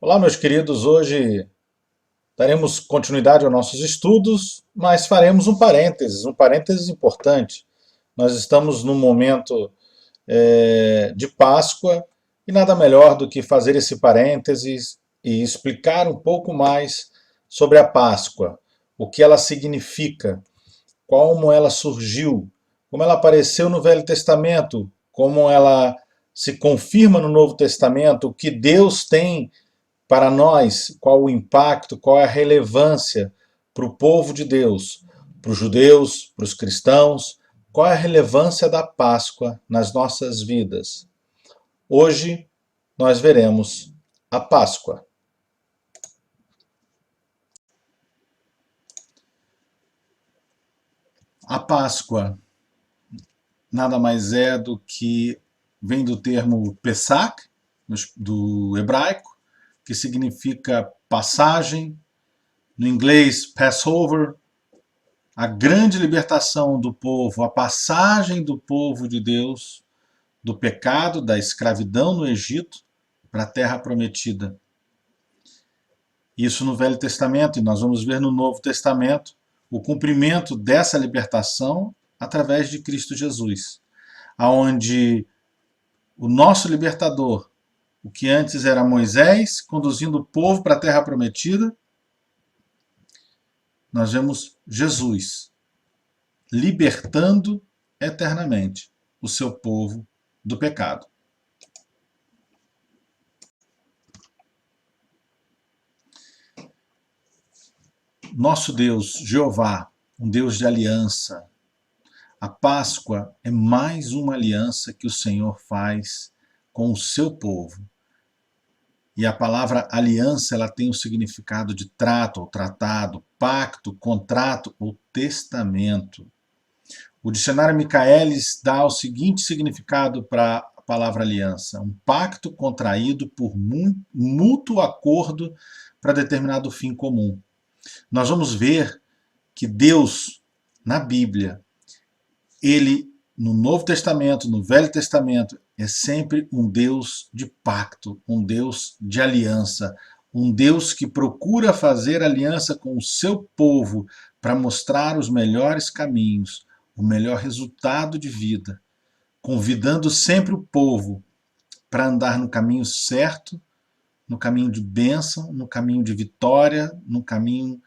Olá, meus queridos. Hoje daremos continuidade aos nossos estudos, mas faremos um parênteses importante. Nós estamos num momento de Páscoa e nada melhor do que fazer esse parênteses e explicar um pouco mais sobre a Páscoa, o que ela significa, como ela surgiu, como ela apareceu no Velho Testamento, como ela se confirma no Novo Testamento, o que Deus tem para nós, qual o impacto, qual é a relevância para o povo de Deus, para os judeus, para os cristãos, qual é a relevância da Páscoa nas nossas vidas. Hoje nós veremos a Páscoa. A Páscoa nada mais é do que vem do termo Pesach, do hebraico, que significa passagem, no inglês Passover, a grande libertação do povo, a passagem do povo de Deus do pecado, da escravidão no Egito para a terra prometida. Isso no Velho Testamento, e nós vamos ver no Novo Testamento o cumprimento dessa libertação através de Cristo Jesus, aonde o nosso libertador, o que antes era Moisés, conduzindo o povo para a terra prometida, nós vemos Jesus libertando eternamente o seu povo do pecado. Nosso Deus, Jeová, um Deus de aliança. A Páscoa é mais uma aliança que o Senhor faz com o seu povo. E a palavra aliança, ela tem o significado de trato ou tratado, pacto, contrato ou testamento. O dicionário Michaelis dá o seguinte significado para a palavra aliança: um pacto contraído por mútuo acordo para determinado fim comum. Nós vamos ver que Deus, na Bíblia, ele, no Novo Testamento, no Velho Testamento, é sempre um Deus de pacto, um Deus de aliança, um Deus que procura fazer aliança com o seu povo para mostrar os melhores caminhos, o melhor resultado de vida, convidando sempre o povo para andar no caminho certo, no caminho de bênção, no caminho de vitória, no caminho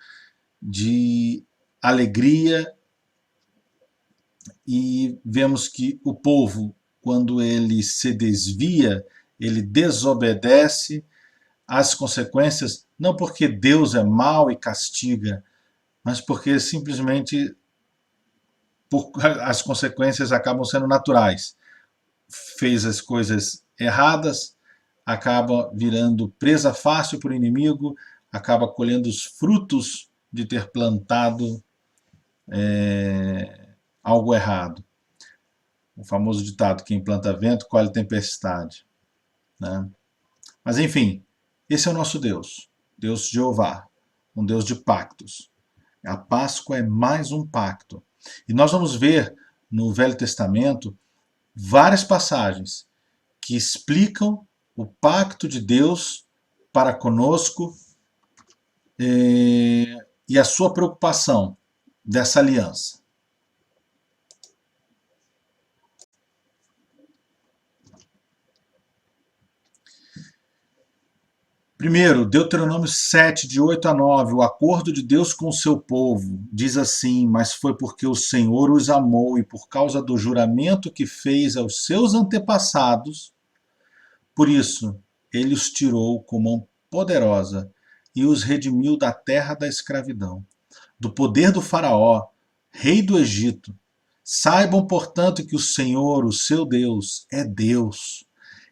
de alegria. E vemos que o povo, quando ele se desvia, ele desobedece às consequências, não porque Deus é mau e castiga, mas porque simplesmente as consequências acabam sendo naturais. Fez as coisas erradas, acaba virando presa fácil para o inimigo, acaba colhendo os frutos de ter plantado algo errado. O famoso ditado: quem planta vento, colhe tempestade. Né? Mas enfim, esse é o nosso Deus, Deus Jeová, um Deus de pactos. A Páscoa é mais um pacto. E nós vamos ver no Velho Testamento várias passagens que explicam o pacto de Deus para conosco e a sua preocupação dessa aliança. Primeiro, Deuteronômio 7, de 8 a 9, o acordo de Deus com o seu povo, diz assim: mas foi porque o Senhor os amou e por causa do juramento que fez aos seus antepassados, por isso ele os tirou com mão poderosa e os redimiu da terra da escravidão, do poder do faraó, rei do Egito. Saibam, portanto, que o Senhor, o seu Deus, é Deus.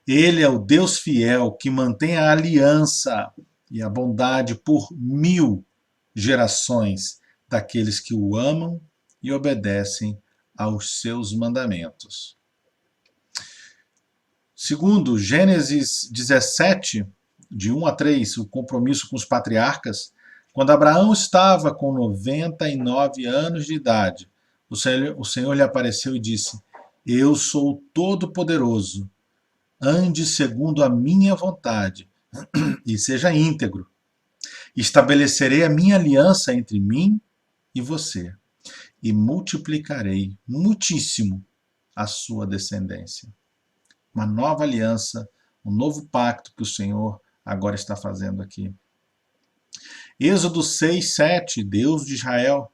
Ele é o Deus fiel que mantém a aliança e a bondade por 1000 gerações daqueles que o amam e obedecem aos seus mandamentos. Segundo, Gênesis 17, de 1 a 3, o compromisso com os patriarcas, quando Abraão estava com 99 anos de idade, o Senhor lhe apareceu e disse: eu sou o Todo-Poderoso. Ande segundo a minha vontade, e seja íntegro. Estabelecerei a minha aliança entre mim e você, e multiplicarei muitíssimo a sua descendência. Uma nova aliança, um novo pacto que o Senhor agora está fazendo aqui. Êxodo 6, 7, Deus de Israel: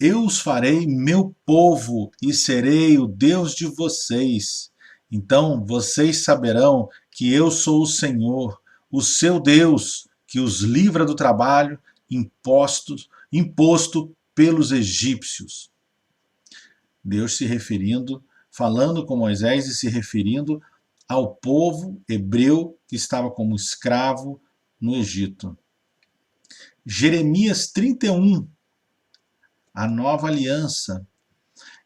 eu os farei meu povo e serei o Deus de vocês. Então vocês saberão que eu sou o Senhor, o seu Deus, que os livra do trabalho imposto pelos egípcios. Deus se referindo, falando com Moisés e se referindo ao povo hebreu que estava como escravo no Egito. Jeremias 31, a nova aliança.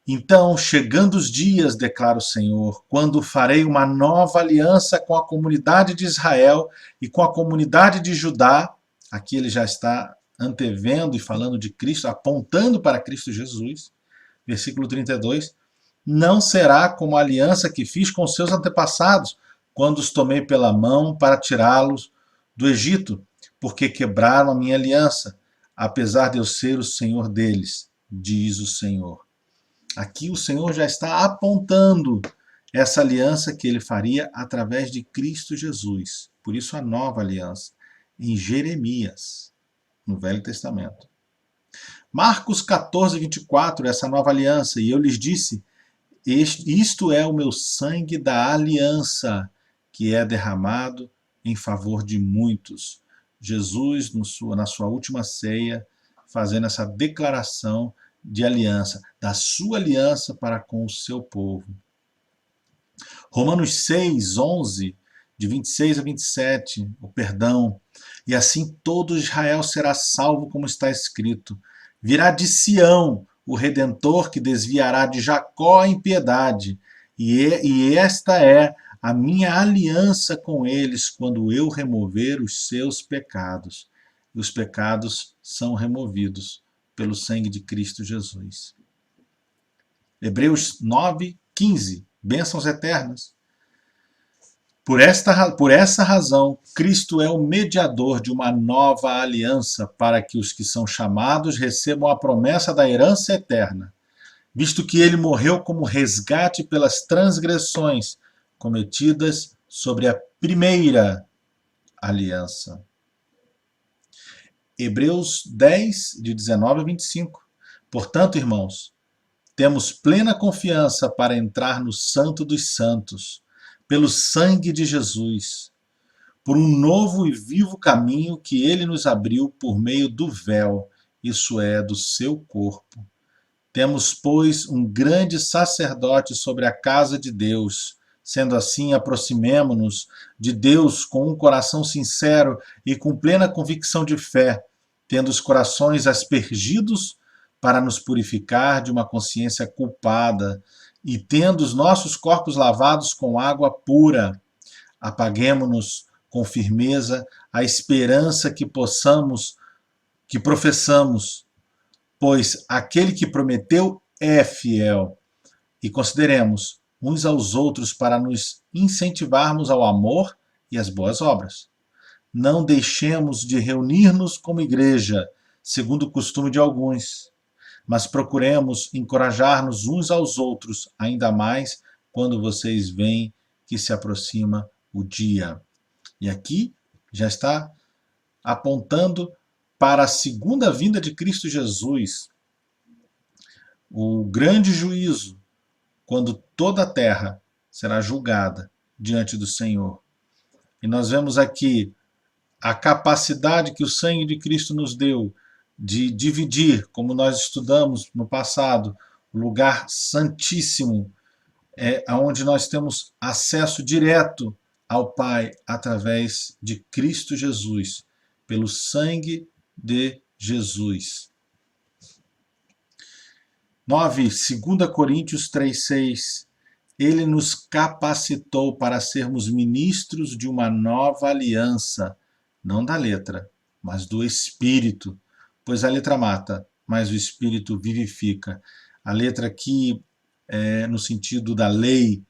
Então, chegando os dias, declara o Senhor, quando farei uma nova aliança com a comunidade de Israel e com a comunidade de Judá. Aqui ele já está antevendo e falando de Cristo, apontando para Cristo Jesus. Versículo 32. Não será como a aliança que fiz com seus antepassados, quando os tomei pela mão para tirá-los do Egito, porque quebraram a minha aliança, apesar de eu ser o Senhor deles, diz o Senhor. Aqui o Senhor já está apontando essa aliança que ele faria através de Cristo Jesus. Por isso a nova aliança, em Jeremias, no Velho Testamento. Marcos 14, 24, essa nova aliança. E eu lhes disse, isto é o meu sangue da aliança, que é derramado em favor de muitos. Jesus, na sua última ceia, fazendo essa declaração de aliança, da sua aliança para com o seu povo. Romanos 6, 11, de 26 a 27, o perdão. E assim todo Israel será salvo, como está escrito. Virá de Sião o Redentor que desviará de Jacó a impiedade. E esta é a minha aliança com eles quando eu remover os seus pecados. E os pecados são removidos pelo sangue de Cristo Jesus. Hebreus 9, 15. Bênçãos eternas. Por essa razão, Cristo é o mediador de uma nova aliança para que os que são chamados recebam a promessa da herança eterna, visto que ele morreu como resgate pelas transgressões cometidas sobre a primeira aliança. Hebreus 10, de 19 a 25. Portanto, irmãos, temos plena confiança para entrar no Santo dos Santos, pelo sangue de Jesus, por um novo e vivo caminho que ele nos abriu por meio do véu, isso é, do seu corpo. Temos, pois, um grande sacerdote sobre a casa de Deus. Sendo assim, aproximemo-nos de Deus com um coração sincero e com plena convicção de fé, tendo os corações aspergidos para nos purificar de uma consciência culpada, e tendo os nossos corpos lavados com água pura. Apaguemo-nos com firmeza a esperança que professamos, pois aquele que prometeu é fiel. E consideremos uns aos outros para nos incentivarmos ao amor e às boas obras. Não deixemos de reunir-nos como igreja, segundo o costume de alguns, mas procuremos encorajar-nos uns aos outros, ainda mais quando vocês veem que se aproxima o dia. E aqui já está apontando para a segunda vinda de Cristo Jesus, o grande juízo, quando toda a terra será julgada diante do Senhor. E nós vemos aqui a capacidade que o sangue de Cristo nos deu de dividir, como nós estudamos no passado, o lugar santíssimo, onde nós temos acesso direto ao Pai através de Cristo Jesus, pelo sangue de Jesus. 9. 2 Coríntios 3,6. Ele nos capacitou para sermos ministros de uma nova aliança, não da letra, mas do Espírito, pois a letra mata, mas o Espírito vivifica. A letra aqui, no sentido da lei,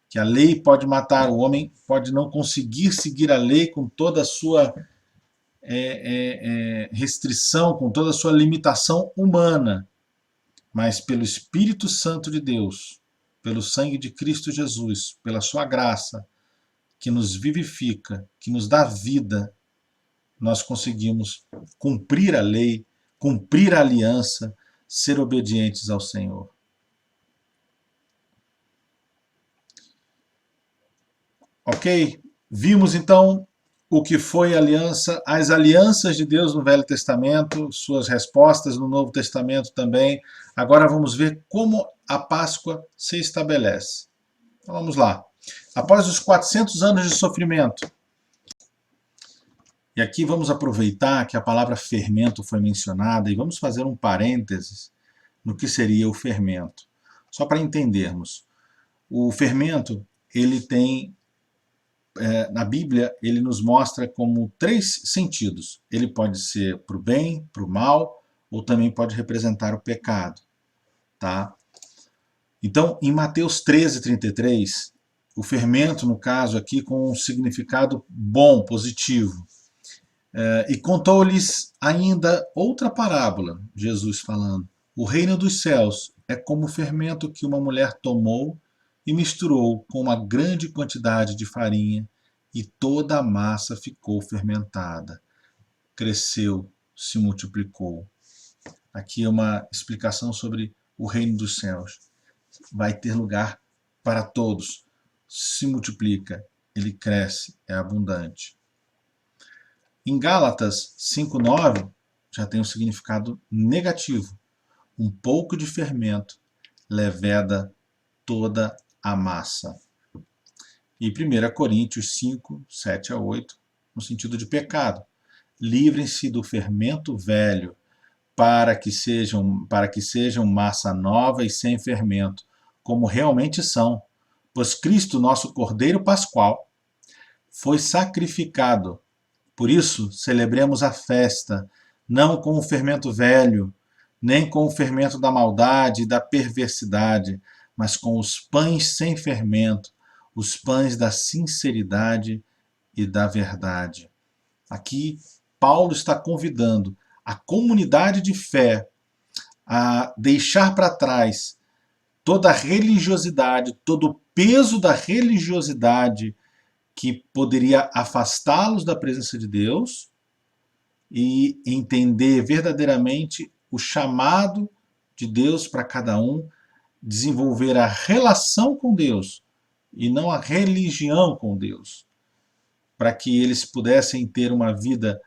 que a lei pode matar, o homem pode não conseguir seguir a lei com toda a sua restrição, com toda a sua limitação humana, mas pelo Espírito Santo de Deus, pelo sangue de Cristo Jesus, pela sua graça, que nos vivifica, que nos dá vida, nós conseguimos cumprir a lei, cumprir a aliança, ser obedientes ao Senhor. Ok? Vimos então o que foi a aliança, as alianças de Deus no Velho Testamento, suas respostas no Novo Testamento também. Agora vamos ver como a Páscoa se estabelece. Então vamos lá. Após os 400 anos de sofrimento, e aqui vamos aproveitar que a palavra fermento foi mencionada e vamos fazer um parênteses no que seria o fermento. Só para entendermos. O fermento, ele tem, na Bíblia, ele nos mostra como 3 sentidos. Ele pode ser para o bem, para o mal, ou também pode representar o pecado. Tá? Então, em Mateus 13:33, o fermento, no caso aqui, com um significado bom, positivo. E contou-lhes ainda outra parábola, Jesus falando. O reino dos céus é como o fermento que uma mulher tomou e misturou com uma grande quantidade de farinha, e toda a massa ficou fermentada. Cresceu, se multiplicou. Aqui é uma explicação sobre o reino dos céus. Vai ter lugar para todos. Se multiplica, ele cresce, é abundante. Em Gálatas 5:9 já tem um significado negativo. Um pouco de fermento leveda toda a massa. E 1 Coríntios 5:7-8, no sentido de pecado. Livrem-se do fermento velho, para que sejam massa nova e sem fermento, como realmente são. Pois Cristo, nosso Cordeiro Pascual, foi sacrificado. Por isso, celebremos a festa, não com o fermento velho, nem com o fermento da maldade e da perversidade, mas com os pães sem fermento, os pães da sinceridade e da verdade. Aqui, Paulo está convidando a comunidade de fé a deixar para trás toda a religiosidade, todo o peso da religiosidade que poderia afastá-los da presença de Deus e entender verdadeiramente o chamado de Deus para cada um, desenvolver a relação com Deus e não a religião com Deus, para que eles pudessem ter uma vida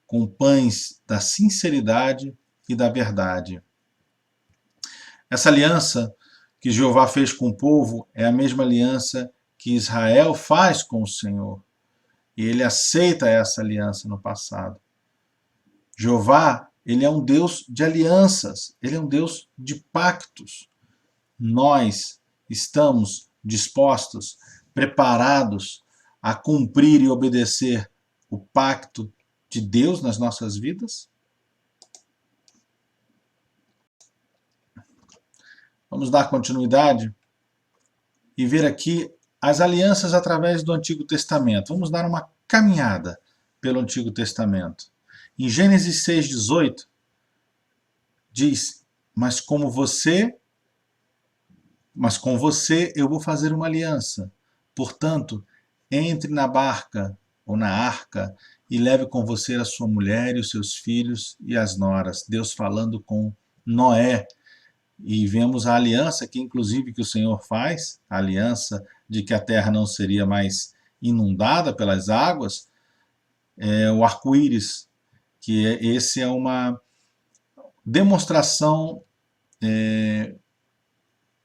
com pães da sinceridade e da verdade. Essa aliança que Jeová fez com o povo é a mesma aliança que Israel faz com o Senhor. E ele aceita essa aliança no passado. Jeová, ele é um Deus de alianças, ele é um Deus de pactos. Nós estamos dispostos, preparados a cumprir e obedecer o pacto de Deus nas nossas vidas? Vamos dar continuidade e ver aqui as alianças através do Antigo Testamento. Vamos dar uma caminhada pelo Antigo Testamento. Em Gênesis 6:18, diz: Mas com você eu vou fazer uma aliança. Portanto, entre na barca ou na arca e leve com você a sua mulher e os seus filhos e as noras. Deus falando com Noé. E vemos a aliança que, inclusive, que o Senhor faz, a aliança de que a terra não seria mais inundada pelas águas, o arco-íris, que esse é uma demonstração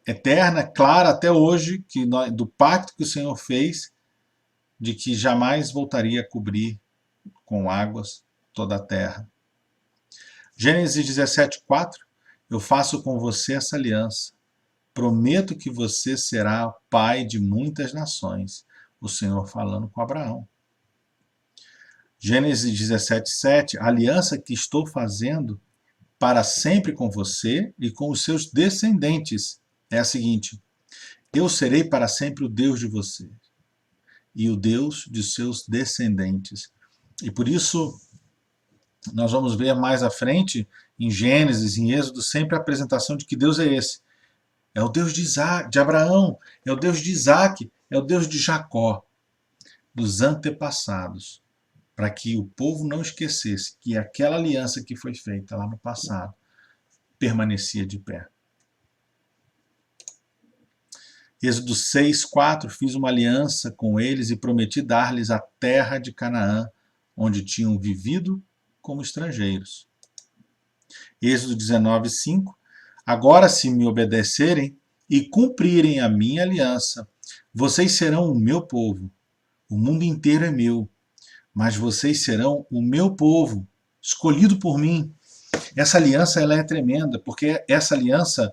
eterna, clara até hoje, do pacto que o Senhor fez, de que jamais voltaria a cobrir com águas toda a terra. Gênesis 17:4, eu faço com você essa aliança. Prometo que você será pai de muitas nações. O Senhor falando com Abraão. Gênesis 17:7, a aliança que estou fazendo para sempre com você e com os seus descendentes é a seguinte: Eu serei para sempre o Deus de vocês e o Deus de seus descendentes. E por isso nós vamos ver mais à frente, em Gênesis, em Êxodo, sempre a apresentação de que Deus é esse. É o Deus de Isaac, de Abraão, é o Deus de Isaac, é o Deus de Jacó, dos antepassados, para que o povo não esquecesse que aquela aliança que foi feita lá no passado permanecia de pé. Êxodo 6:4, fiz uma aliança com eles e prometi dar-lhes a terra de Canaã, onde tinham vivido como estrangeiros. Êxodo 19:5, agora se me obedecerem e cumprirem a minha aliança, vocês serão o meu povo. O mundo inteiro é meu, mas vocês serão o meu povo, escolhido por mim. Essa aliança ela é tremenda, porque essa aliança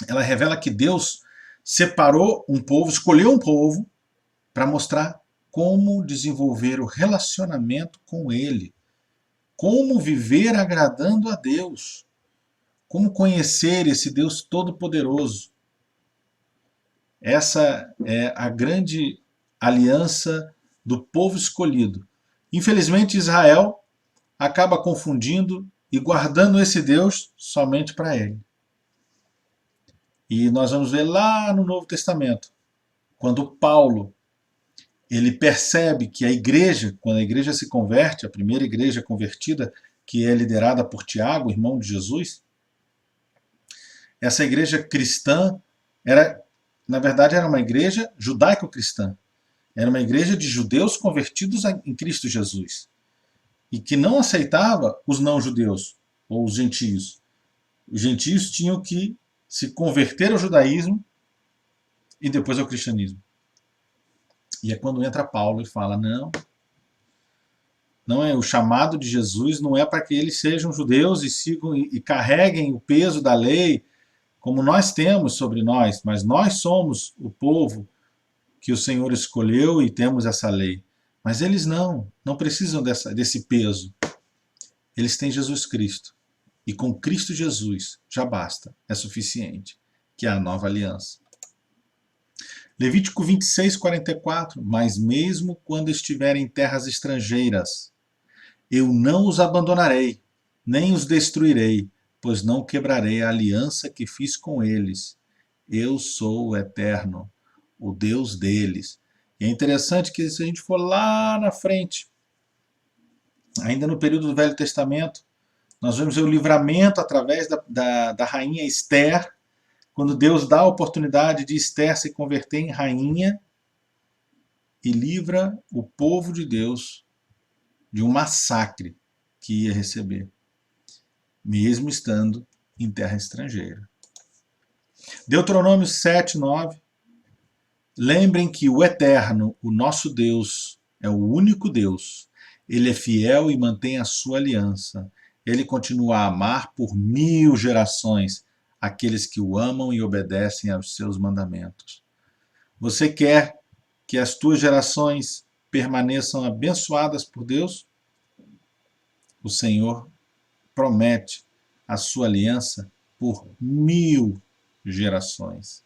ela revela que Deus separou um povo, escolheu um povo para mostrar como desenvolver o relacionamento com Ele, como viver agradando a Deus, como conhecer esse Deus todo-poderoso. Essa é a grande aliança do povo escolhido. Infelizmente, Israel acaba confundindo e guardando esse Deus somente para ele. E nós vamos ver lá no Novo Testamento, quando Paulo ele percebe que a igreja, quando a igreja se converte, a primeira igreja convertida, que é liderada por Tiago, irmão de Jesus, essa igreja cristã era, na verdade, era uma igreja judaico-cristã. Era uma igreja de judeus convertidos em Cristo Jesus. E que não aceitava os não-judeus, ou os gentios. Os gentios tinham que se converter ao judaísmo e depois ao cristianismo. E é quando entra Paulo e fala, não é o chamado de Jesus, não é para que eles sejam judeus e sigam e carreguem o peso da lei como nós temos sobre nós, mas nós somos o povo que o Senhor escolheu e temos essa lei. Mas eles não precisam desse peso. Eles têm Jesus Cristo. E com Cristo Jesus já basta, é suficiente, que é a nova aliança. Levítico 26:44, mas mesmo quando estiverem em terras estrangeiras, eu não os abandonarei, nem os destruirei, pois não quebrarei a aliança que fiz com eles. Eu sou o Eterno, o Deus deles. E é interessante que se a gente for lá na frente, ainda no período do Velho Testamento, nós vemos o livramento através da rainha Esther, quando Deus dá a oportunidade de Esther se converter em rainha e livra o povo de Deus de um massacre que ia receber, mesmo estando em terra estrangeira. Deuteronômio 7:9. Lembrem que o Eterno, o nosso Deus, é o único Deus. Ele é fiel e mantém a sua aliança. Ele continua a amar por 1000 gerações aqueles que o amam e obedecem aos seus mandamentos. Você quer que as tuas gerações permaneçam abençoadas por Deus? O Senhor promete a sua aliança por 1000 gerações.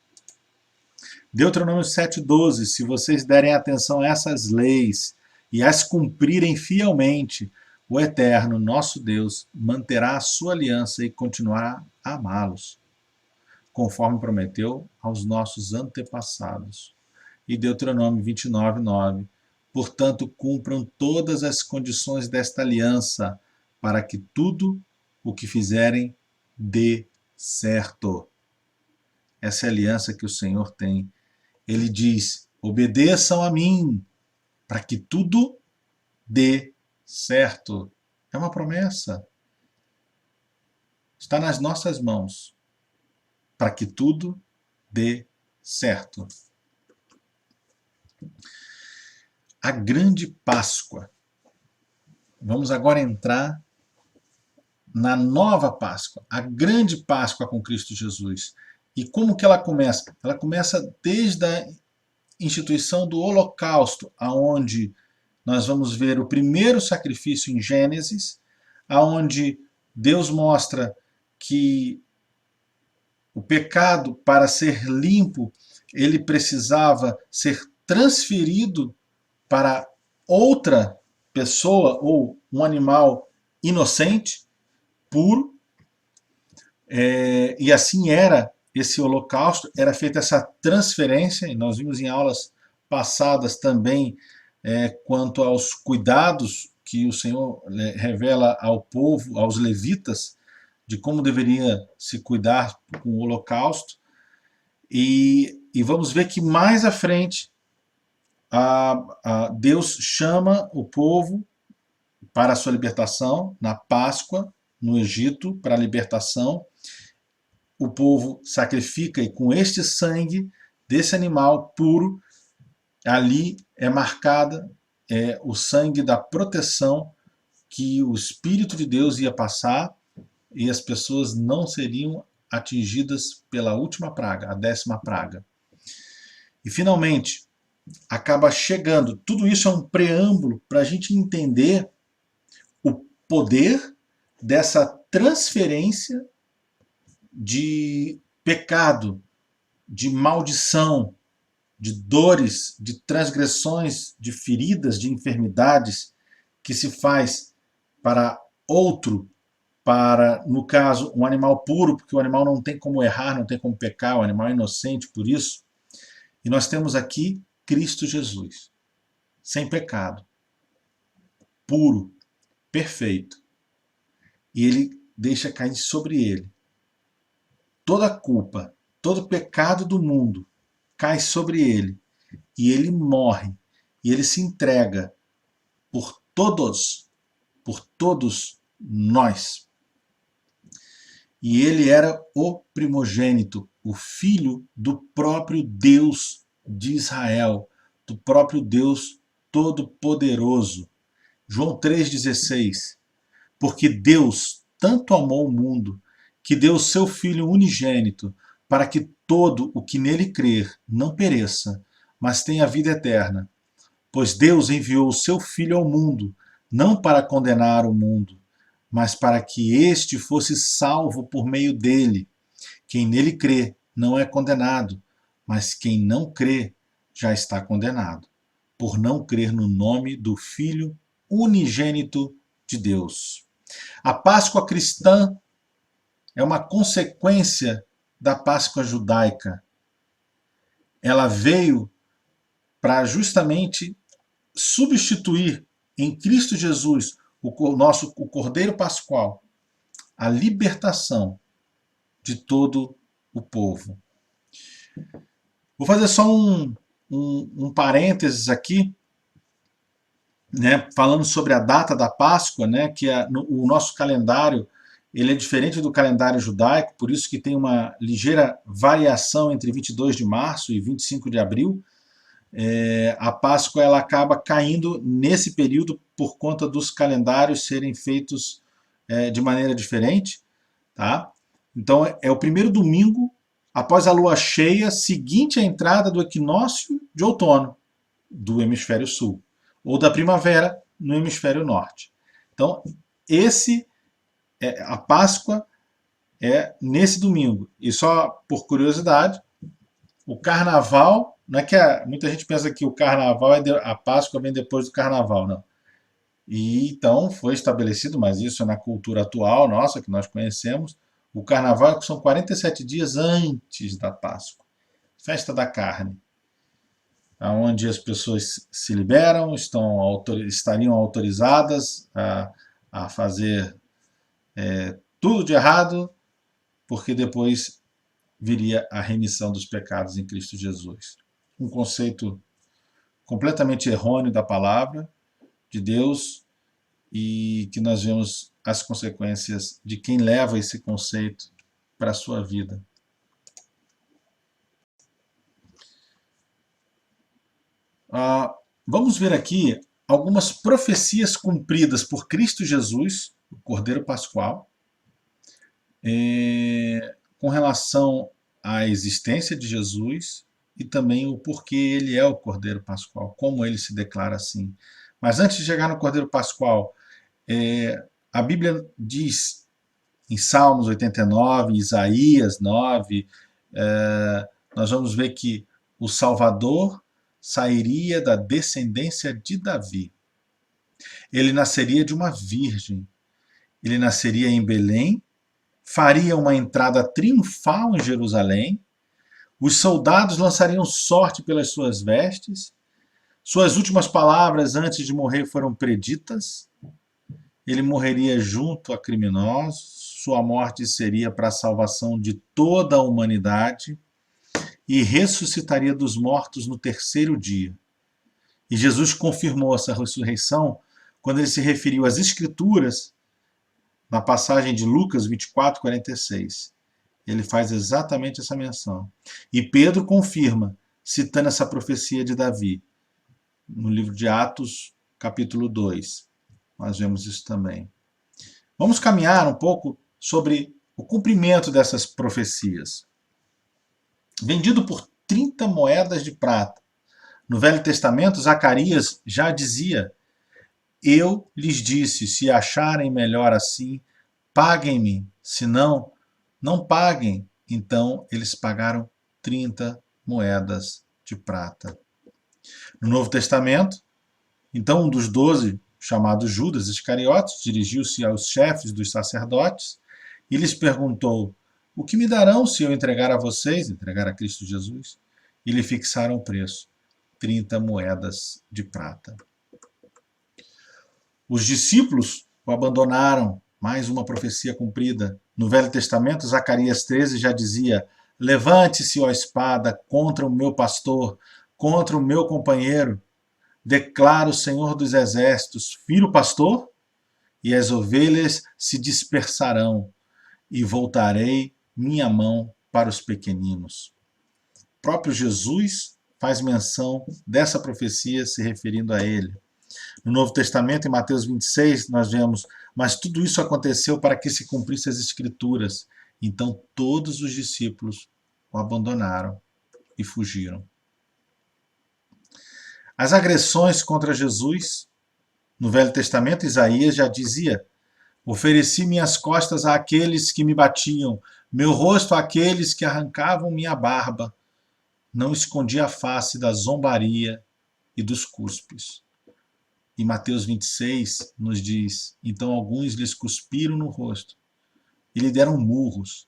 Deuteronômio 7:12, se vocês derem atenção a essas leis e as cumprirem fielmente, o Eterno, nosso Deus, manterá a sua aliança e continuará a amá-los, conforme prometeu aos nossos antepassados. E Deuteronômio 29:9, portanto, cumpram todas as condições desta aliança, para que tudo o que fizerem dê certo. Essa é a aliança que o Senhor tem. Ele diz, obedeçam a mim, para que tudo dê certo. É uma promessa. Está nas nossas mãos, para que tudo dê certo. A grande Páscoa. Vamos agora entrar na nova Páscoa, a grande Páscoa com Cristo Jesus. E como que ela começa? Ela começa desde a instituição do Holocausto, aonde nós vamos ver o primeiro sacrifício em Gênesis, aonde Deus mostra que O pecado, para ser limpo, ele precisava ser transferido para outra pessoa ou um animal inocente, puro, e assim era esse holocausto, era feita essa transferência, e nós vimos em aulas passadas também quanto aos cuidados que o Senhor revela ao povo, aos levitas, de como deveria se cuidar com o holocausto. E vamos ver que mais à frente Deus chama o povo para a sua libertação, na Páscoa, no Egito, para a libertação. O povo sacrifica e com este sangue desse animal puro, ali é marcada o sangue da proteção que o Espírito de Deus ia passar e as pessoas não seriam atingidas pela última praga, a 10ª praga. E finalmente, acaba chegando, tudo isso é um preâmbulo para a gente entender o poder dessa transferência de pecado, de maldição, de dores, de transgressões, de feridas, de enfermidades que se faz para outro, para, no caso, um animal puro, porque o animal não tem como errar, não tem como pecar, o animal é inocente por isso. E nós temos aqui Cristo Jesus, sem pecado, puro, perfeito. E ele deixa cair sobre ele toda a culpa, todo o pecado do mundo cai sobre ele. E ele morre. E ele se entrega por todos nós. E ele era o primogênito, o filho do próprio Deus de Israel, do próprio Deus Todo-Poderoso. João 3,16. Porque Deus tanto amou o mundo, que deu o seu Filho unigênito, para que todo o que nele crer não pereça, mas tenha vida eterna. Pois Deus enviou o seu Filho ao mundo, não para condenar o mundo, mas para que este fosse salvo por meio dele. Quem nele crê não é condenado, mas quem não crê já está condenado, por não crer no nome do Filho unigênito de Deus. A Páscoa cristã é uma consequência da Páscoa judaica. Ela veio para justamente substituir em Cristo Jesus o Cordeiro Pascual, a libertação de todo o povo. Vou fazer só um parênteses aqui, né, falando sobre a data da Páscoa, né, que o nosso calendário ele é diferente do calendário judaico, por isso que tem uma ligeira variação entre 22 de março e 25 de abril. A Páscoa ela acaba caindo nesse período por conta dos calendários serem feitos de maneira diferente. Tá? Então é o primeiro domingo após a lua cheia seguinte à entrada do equinócio de outono do hemisfério sul, ou da primavera no hemisfério norte. Então a Páscoa é nesse domingo. E só por curiosidade, o carnaval, não é que muita gente pensa que o carnaval a Páscoa vem depois do carnaval, não. E então foi estabelecido, mas isso é na cultura atual nossa, que nós conhecemos, o carnaval são 47 dias antes da Páscoa. Festa da carne, onde as pessoas se liberam, estariam autorizadas a fazer tudo de errado, porque depois viria a remissão dos pecados em Cristo Jesus. Um conceito completamente errôneo da palavra de Deus e que nós vemos as consequências de quem leva esse conceito para a sua vida. Vamos ver aqui algumas profecias cumpridas por Cristo Jesus, o Cordeiro Pascual, com relação à existência de Jesus e também o porquê ele é o Cordeiro Pascual, como ele se declara assim. Mas antes de chegar no Cordeiro Pascual, a Bíblia diz em Salmos 89, Isaías 9, nós vamos ver que o Salvador sairia da descendência de Davi. Ele nasceria de uma virgem. Ele nasceria em Belém, faria uma entrada triunfal em Jerusalém, os soldados lançariam sorte pelas suas vestes, suas últimas palavras antes de morrer foram preditas, ele morreria junto a criminosos, sua morte seria para a salvação de toda a humanidade e ressuscitaria dos mortos no terceiro dia. E Jesus confirmou essa ressurreição quando ele se referiu às Escrituras, na passagem de Lucas 24, 46. Ele faz exatamente essa menção. E Pedro confirma, citando essa profecia de Davi, no livro de Atos, capítulo 2. Nós vemos isso também. Vamos caminhar um pouco sobre o cumprimento dessas profecias. Vendido por 30 moedas de prata. No Velho Testamento, Zacarias já dizia: eu lhes disse, se acharem melhor assim, paguem-me, se não, não paguem. Então eles pagaram 30 moedas de prata. No Novo Testamento, então um dos 12, chamado Judas Iscariotes, dirigiu-se aos chefes dos sacerdotes e lhes perguntou: o que me darão se eu entregar a vocês, entregar a Cristo Jesus? E lhe fixaram o preço, 30 moedas de prata. Os discípulos o abandonaram, mais uma profecia cumprida. No Velho Testamento, Zacarias 13 já dizia: levante-se, ó espada, contra o meu pastor, contra o meu companheiro. Declara o Senhor dos Exércitos: fira o pastor, e as ovelhas se dispersarão, e voltarei minha mão para os pequeninos. O próprio Jesus faz menção dessa profecia se referindo a ele. No Novo Testamento, em Mateus 26, nós vemos: mas tudo isso aconteceu para que se cumprissem as Escrituras. Então todos os discípulos o abandonaram e fugiram. As agressões contra Jesus, no Velho Testamento, Isaías já dizia: ofereci minhas costas àqueles que me batiam, meu rosto àqueles que arrancavam minha barba. Não escondi a face da zombaria e dos cuspes. E Mateus 26 nos diz: então alguns lhes cuspiram no rosto e lhe deram murros.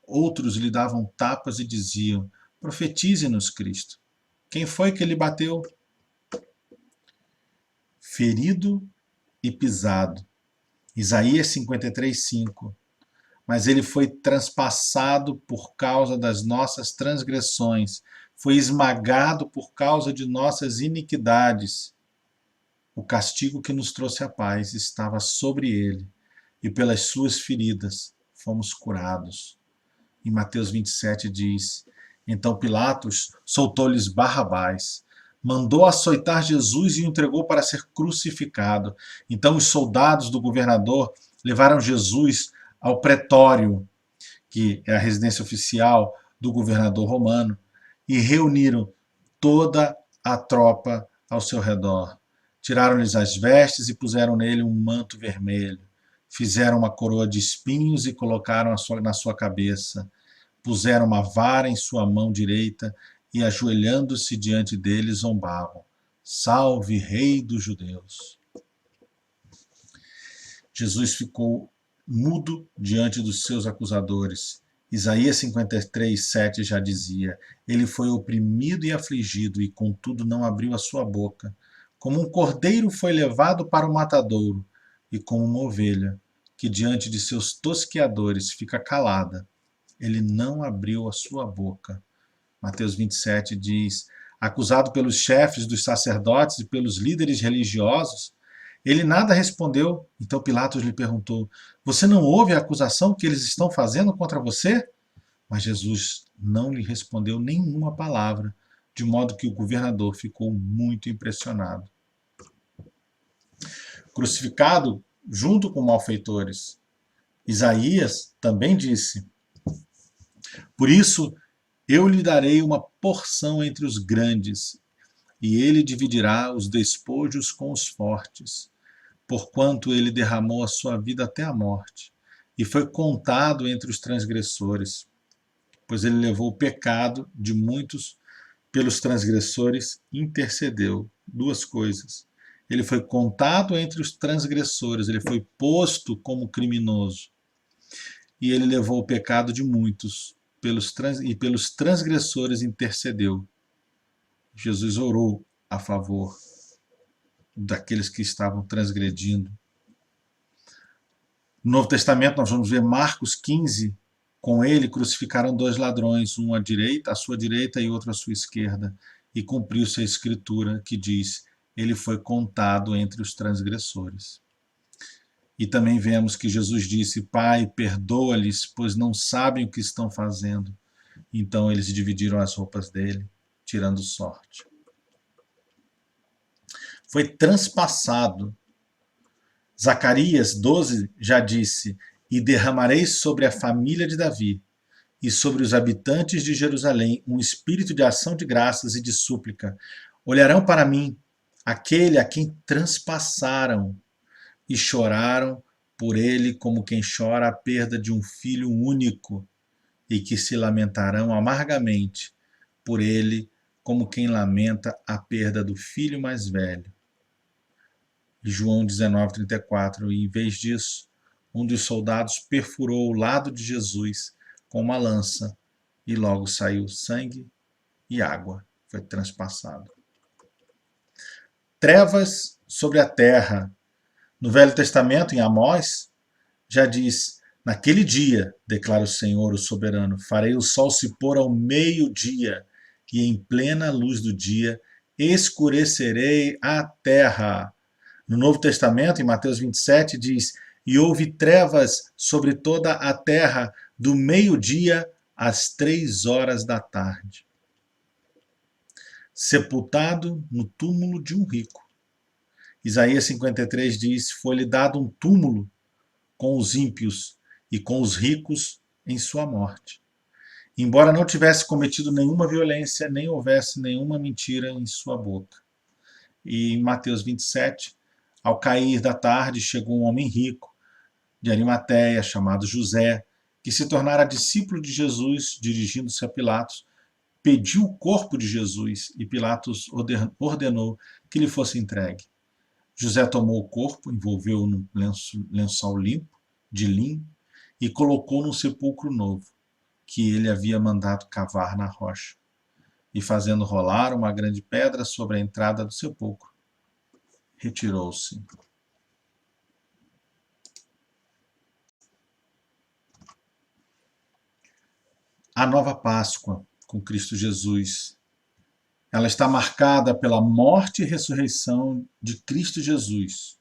Outros lhe davam tapas e diziam: profetize-nos, Cristo. Quem foi que lhe bateu? Ferido e pisado. Isaías 53:5. Mas ele foi transpassado por causa das nossas transgressões, foi esmagado por causa de nossas iniquidades. O castigo que nos trouxe a paz estava sobre ele, e pelas suas feridas fomos curados. Em Mateus 27 diz: então Pilatos soltou-lhes Barrabás, mandou açoitar Jesus e o entregou para ser crucificado. Então os soldados do governador levaram Jesus ao pretório, que é a residência oficial do governador romano, e reuniram toda a tropa ao seu redor. Tiraram-lhes as vestes e puseram nele um manto vermelho. Fizeram uma coroa de espinhos e colocaram na sua cabeça. Puseram uma vara em sua mão direita e, ajoelhando-se diante dele, zombavam: salve, Rei dos Judeus! Jesus ficou mudo diante dos seus acusadores. Isaías 53:7 já dizia: ele foi oprimido e afligido, e contudo não abriu a sua boca. Como um cordeiro foi levado para o matadouro, e como uma ovelha que diante de seus tosqueadores fica calada, ele não abriu a sua boca. Mateus 27 diz: acusado pelos chefes dos sacerdotes e pelos líderes religiosos, ele nada respondeu. Então Pilatos lhe perguntou: você não ouve a acusação que eles estão fazendo contra você? Mas Jesus não lhe respondeu nenhuma palavra, de modo que o governador ficou muito impressionado. Crucificado junto com malfeitores, Isaías também disse: por isso eu lhe darei uma porção entre os grandes, e ele dividirá os despojos com os fortes, porquanto ele derramou a sua vida até a morte, e foi contado entre os transgressores, pois ele levou o pecado de muitos, pelos transgressores intercedeu. Duas coisas. Ele foi contado entre os transgressores, ele foi posto como criminoso. E ele levou o pecado de muitos, e pelos transgressores intercedeu. Jesus orou a favor daqueles que estavam transgredindo. No Novo Testamento nós vamos ver Marcos 15, com ele crucificaram dois ladrões, um à sua direita e outro à sua esquerda, e cumpriu-se a escritura que diz, ele foi contado entre os transgressores. E também vemos que Jesus disse, Pai, perdoa-lhes, pois não sabem o que estão fazendo. Então eles dividiram as roupas dele, tirando sorte. Foi transpassado. Zacarias 12 já disse, e derramarei sobre a família de Davi e sobre os habitantes de Jerusalém um espírito de ação de graças e de súplica. Olharão para mim, aquele a quem transpassaram, e choraram por ele como quem chora a perda de um filho único, e que se lamentarão amargamente por ele como quem lamenta a perda do filho mais velho. João 19:34, e em vez disso, um dos soldados perfurou o lado de Jesus com uma lança, e logo saiu sangue e água, foi transpassado. Trevas sobre a terra. No Velho Testamento, em Amós, já diz, naquele dia, declara o Senhor, o soberano, farei o sol se pôr ao meio-dia, e em plena luz do dia escurecerei a terra. No Novo Testamento, em Mateus 27, diz, e houve trevas sobre toda a terra do meio-dia às 3 horas da tarde. Sepultado no túmulo de um rico. Isaías 53 diz, foi-lhe dado um túmulo com os ímpios e com os ricos em sua morte. Embora não tivesse cometido nenhuma violência, nem houvesse nenhuma mentira em sua boca. E em Mateus 27, ao cair da tarde, chegou um homem rico, de Arimateia, chamado José, que se tornara discípulo de Jesus, dirigindo-se a Pilatos, pediu o corpo de Jesus e Pilatos ordenou que lhe fosse entregue. José tomou o corpo, envolveu-o num lençol limpo, de linho, e colocou num sepulcro novo, que ele havia mandado cavar na rocha, e fazendo rolar uma grande pedra sobre a entrada do sepulcro, retirou-se. A nova Páscoa com Cristo Jesus, ela está marcada pela morte e ressurreição de Cristo Jesus.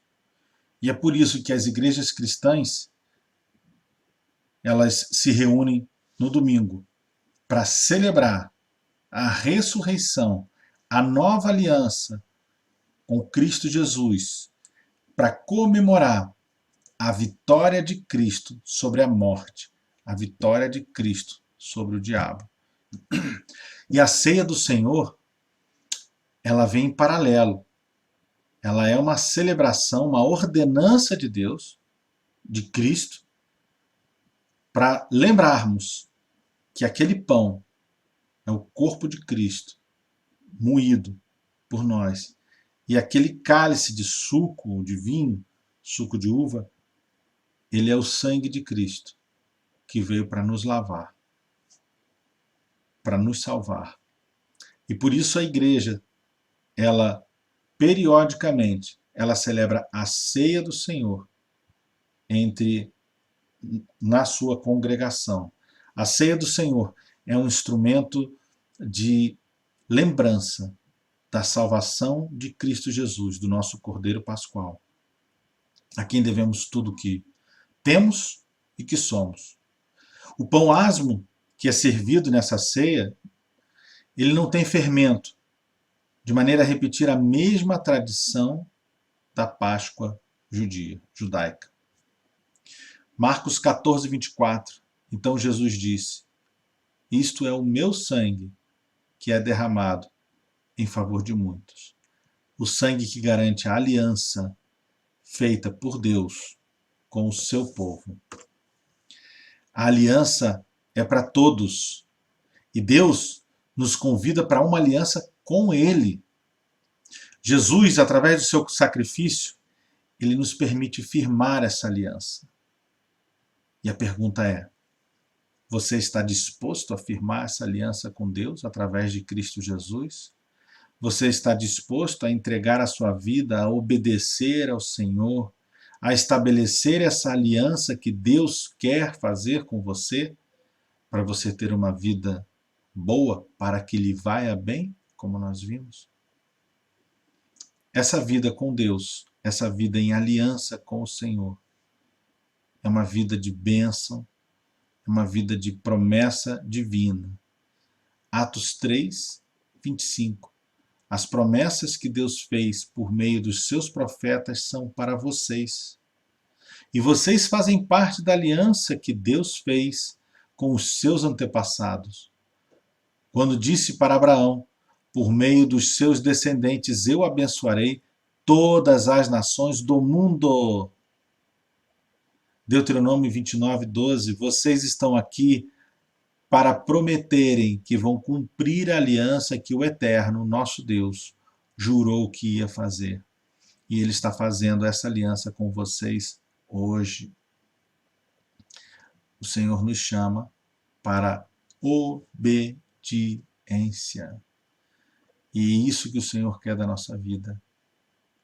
E é por isso que as igrejas cristãs, elas se reúnem no domingo para celebrar a ressurreição, a nova aliança com Cristo Jesus, para comemorar a vitória de Cristo sobre a morte, a vitória de Cristo sobre o diabo. E a ceia do Senhor, ela vem em paralelo. Ela é uma celebração, uma ordenança de Deus, de Cristo, para lembrarmos que aquele pão é o corpo de Cristo, moído por nós. E aquele cálice de suco, de vinho, suco de uva, ele é o sangue de Cristo, que veio para nos lavar, para nos salvar. E por isso a igreja, ela periodicamente, ela celebra a ceia do Senhor na sua congregação. A ceia do Senhor é um instrumento de lembrança da salvação de Cristo Jesus, do nosso Cordeiro Pascual, a quem devemos tudo que temos e que somos. O pão asmo que é servido nessa ceia, ele não tem fermento, de maneira a repetir a mesma tradição da Páscoa judaica. Marcos 14, 24. Então Jesus disse, isto é o meu sangue que é derramado em favor de muitos. O sangue que garante a aliança feita por Deus com o seu povo. A aliança é para todos. E Deus nos convida para uma aliança com Ele. Jesus, através do seu sacrifício, ele nos permite firmar essa aliança. E a pergunta é: você está disposto a firmar essa aliança com Deus através de Cristo Jesus? Você está disposto a entregar a sua vida, a obedecer ao Senhor, a estabelecer essa aliança que Deus quer fazer com você, para você ter uma vida boa, para que lhe vai bem, como nós vimos? Essa vida com Deus, essa vida em aliança com o Senhor, é uma vida de bênção, é uma vida de promessa divina. Atos 3, 25. As promessas que Deus fez por meio dos seus profetas são para vocês. E vocês fazem parte da aliança que Deus fez com os seus antepassados. Quando disse para Abraão: por meio dos seus descendentes eu abençoarei todas as nações do mundo. Deuteronômio 29, 12. Vocês estão aqui para prometerem que vão cumprir a aliança que o Eterno, nosso Deus, jurou que ia fazer. E Ele está fazendo essa aliança com vocês hoje. O Senhor nos chama para obediência. E é isso que o Senhor quer da nossa vida.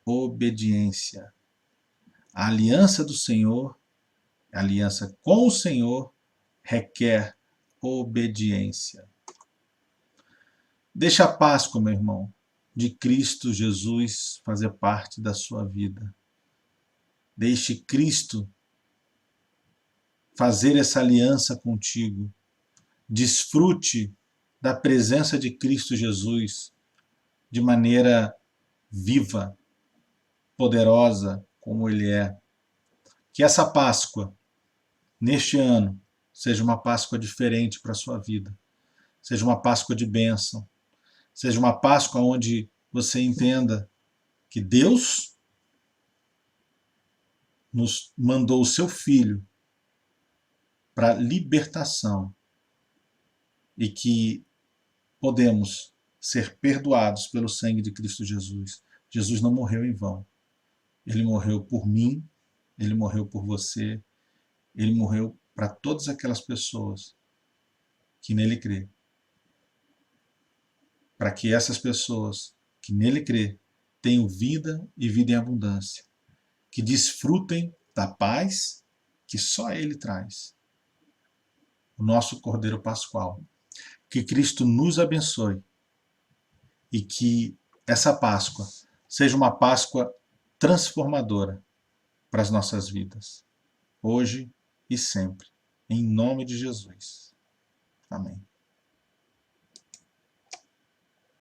Obediência. A aliança do Senhor, a aliança com o Senhor, requer obediência. Deixa a Páscoa, meu irmão, de Cristo Jesus fazer parte da sua vida. Deixe Cristo fazer essa aliança contigo. Desfrute da presença de Cristo Jesus de maneira viva, poderosa, como Ele é. Que essa Páscoa, neste ano, seja uma Páscoa diferente para a sua vida. Seja uma Páscoa de bênção. Seja uma Páscoa onde você entenda que Deus nos mandou o seu Filho para libertação e que podemos ser perdoados pelo sangue de Cristo Jesus. Jesus não morreu em vão. Ele morreu por mim, ele morreu por você, ele morreu para todas aquelas pessoas que nele crê. Para que essas pessoas que nele crê tenham vida e vida em abundância. Que desfrutem da paz que só ele traz. O nosso Cordeiro Pascual. Que Cristo nos abençoe e que essa Páscoa seja uma Páscoa transformadora para as nossas vidas, hoje e sempre, em nome de Jesus. Amém.